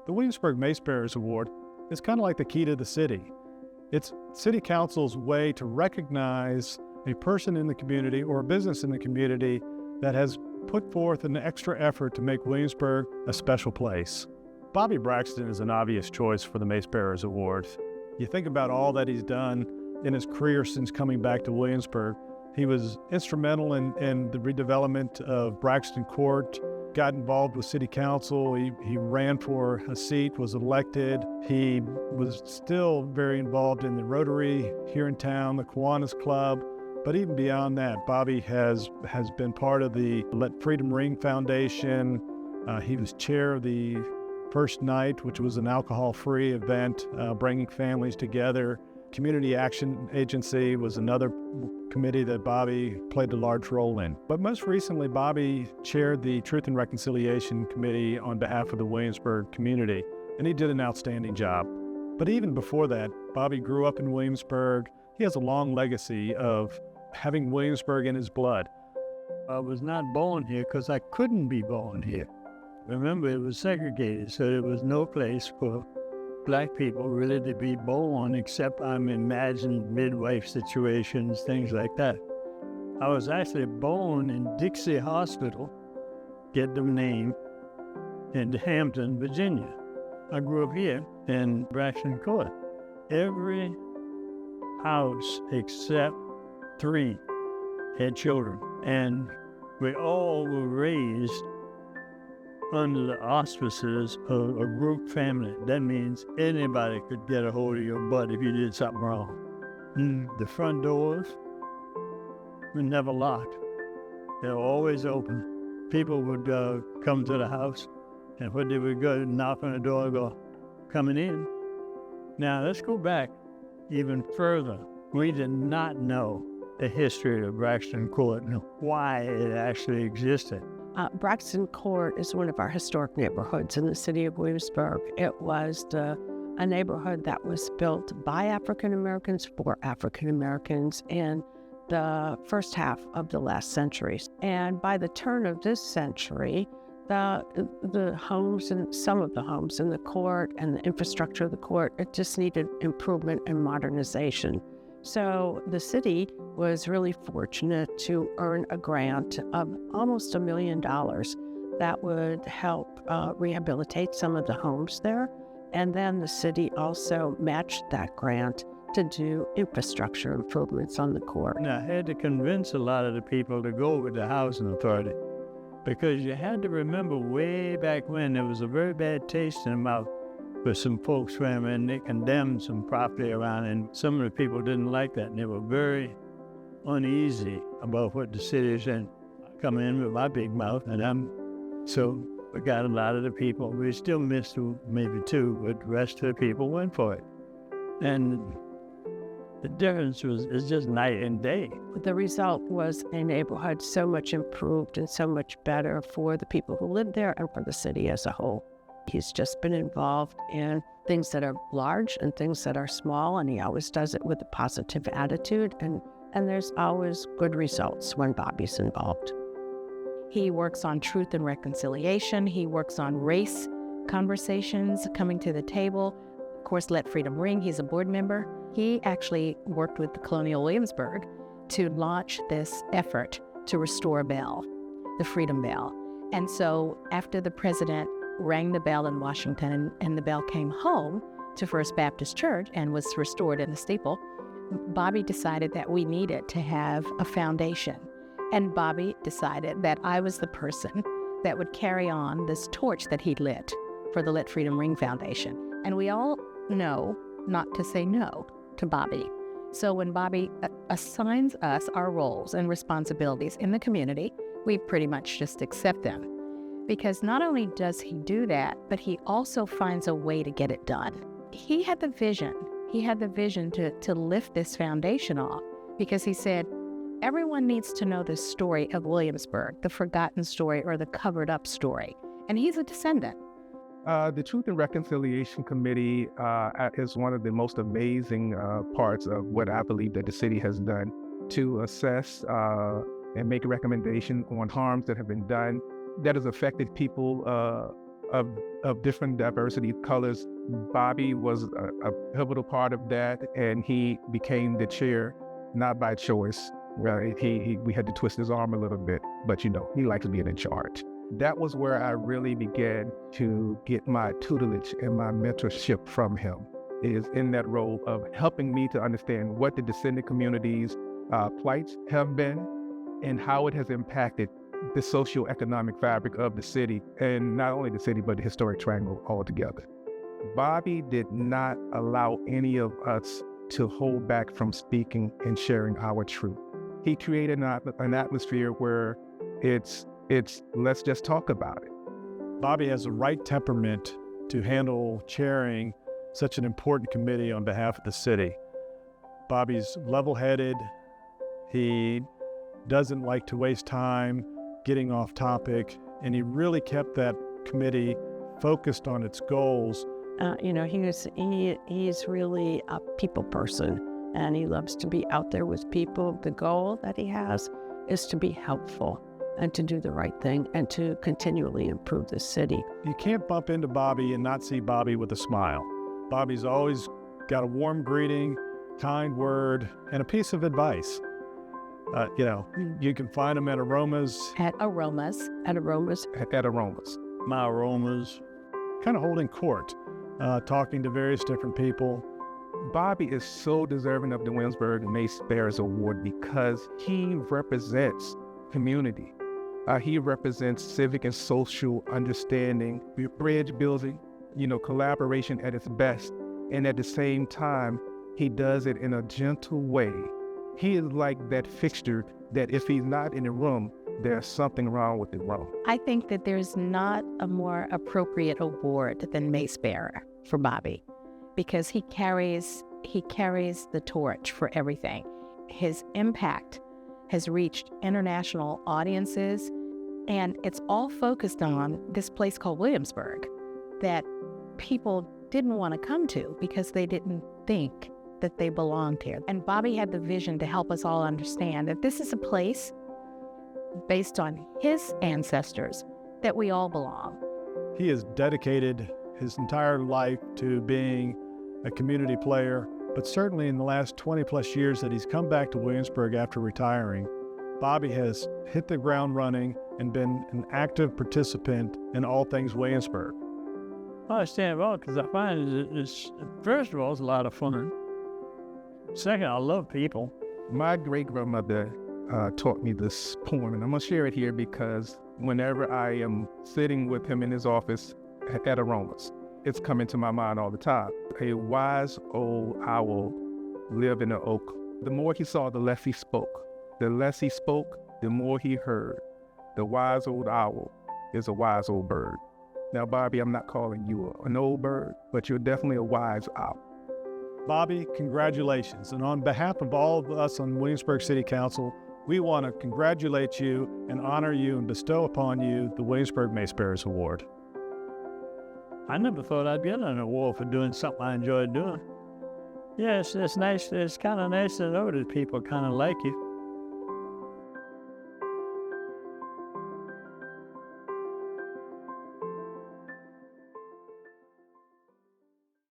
The Williamsburg Mace Bearers Award is kind of like the key to the city. It's City Council's way to recognize a person in the community or a business in the community that has put forth an extra effort to make Williamsburg a special place. Bobby Braxton is an obvious choice for the Mace Bearers Award. You think about all that he's done in his career since coming back to Williamsburg. He was instrumental in the redevelopment of Braxton Court, got involved with City Council. He ran for a seat, was elected. He was still very involved in the Rotary here in town, the Kiwanis Club. But even beyond that, Bobby has been part of the Let Freedom Ring Foundation. He was chair of the First Night, which was an alcohol-free event, bringing families together. Community Action Agency was another committee that Bobby played a large role in. But most recently, Bobby chaired the Truth and Reconciliation Committee on behalf of the Williamsburg community, and he did an outstanding job. But even before that, Bobby grew up in Williamsburg. He has a long legacy of having Williamsburg in his blood. I was not born here because I couldn't be born here. Remember, it was segregated, so there was no place for Black people really to be born, except I'm imagining midwife situations, things like that. I was actually born in Dixie Hospital, get the name, in Hampton, Virginia. I grew up here in Braxton Court. Every house except 3 had children, and we all were raised under the auspices of a group family. That means anybody could get a hold of your butt if you did something wrong. The front doors were never locked. They were always open. People would come to the house, and when they would go knock on the door and go, "Coming in." Now, let's go back even further. We did not know the history of Braxton Court and why it actually existed. Braxton Court is one of our historic neighborhoods in the city of Williamsburg. It was a neighborhood that was built by African Americans for African Americans in the first half of the last century. And by the turn of this century, the homes and some of the homes in the court and the infrastructure of the court, it just needed improvement and modernization. So the city was really fortunate to earn a grant of almost $1 million that would help rehabilitate some of the homes there. And then the city also matched that grant to do infrastructure improvements on the court. And I had to convince a lot of the people to go with the housing authority, because you had to remember way back when there was a very bad taste in the mouth with some folks when they condemned some property around, and some of the people didn't like that, and they were very uneasy about what the city is in. I come in with my big mouth, and so we got a lot of the people. We still missed maybe 2, but the rest of the people went for it. And the difference is just night and day. The result was a neighborhood so much improved and so much better for the people who lived there and for the city as a whole. He's just been involved in things that are large and things that are small, and he always does it with a positive attitude, and there's always good results when Bobby's involved. He works on truth and reconciliation. He works on race conversations, coming to the table. Of course, Let Freedom Ring, he's a board member. He actually worked with the Colonial Williamsburg to launch this effort to restore a bell, the Freedom Bell. And so after the president rang the bell in Washington and the bell came home to First Baptist Church and was restored in the steeple, Bobby decided that we needed to have a foundation. And Bobby decided that I was the person that would carry on this torch that he lit for the Let Freedom Ring Foundation. And we all know not to say no to Bobby. So when Bobby assigns us our roles and responsibilities in the community, we pretty much just accept them. Because not only does he do that, but he also finds a way to get it done. He had the vision. He had the vision to lift this foundation off, because he said, everyone needs to know the story of Williamsburg, the forgotten story or the covered up story. And he's a descendant. The Truth and Reconciliation Committee is one of the most amazing parts of what I believe that the city has done to assess and make a recommendation on harms that have been done that has affected people of different diversity colors. Bobby was a pivotal part of that, and he became the chair, not by choice. Right? We had to twist his arm a little bit, but he likes being in charge. That was where I really began to get my tutelage and my mentorship from him, is in that role of helping me to understand what the descendant community's plights have been and how it has impacted the socioeconomic fabric of the city, and not only the city, but the historic triangle altogether. Bobby did not allow any of us to hold back from speaking and sharing our truth. He created an atmosphere where it's let's just talk about it. Bobby has the right temperament to handle chairing such an important committee on behalf of the city. Bobby's level-headed. He doesn't like to waste time getting off topic, and he really kept that committee focused on its goals. He's really a people person, and he loves to be out there with people. The goal that he has is to be helpful and to do the right thing and to continually improve the city. You can't bump into Bobby and not see Bobby with a smile. Bobby's always got a warm greeting, kind word, and a piece of advice. You can find him at Aromas. At Aromas. At Aromas. My aromas. Kind of holding court, talking to various different people. Bobby is so deserving of the Williamsburg Mace Bears Award because he represents community. He represents civic and social understanding, bridge building, collaboration at its best. And at the same time, he does it in a gentle way. He is like that fixture that if he's not in the room, there's something wrong with the room. I think that there's not a more appropriate award than Mace Bearer for Bobby, because he carries the torch for everything. His impact has reached international audiences, and it's all focused on this place called Williamsburg that people didn't want to come to because they didn't think that they belonged here. And Bobby had the vision to help us all understand that this is a place based on his ancestors that we all belong. He has dedicated his entire life to being a community player, but certainly in the last 20 plus years that he's come back to Williamsburg after retiring, Bobby has hit the ground running and been an active participant in all things Williamsburg. I stand well because I find it's first of all, it's a lot of fun. Second, I love people. My great-grandmother taught me this poem, and I'm going to share it here because whenever I am sitting with him in his office at Aromas, it's coming to my mind all the time. A wise old owl lived in an oak. The more he saw, the less he spoke. The less he spoke, the more he heard. The wise old owl is a wise old bird. Now, Bobby, I'm not calling you an old bird, but you're definitely a wise owl. Bobby, congratulations. And on behalf of all of us on Williamsburg City Council, we want to congratulate you and honor you and bestow upon you the Williamsburg Mace Bearers Award. I never thought I'd get an award for doing something I enjoyed doing. Yes, it's nice. It's kind of nice to know that people kind of like you.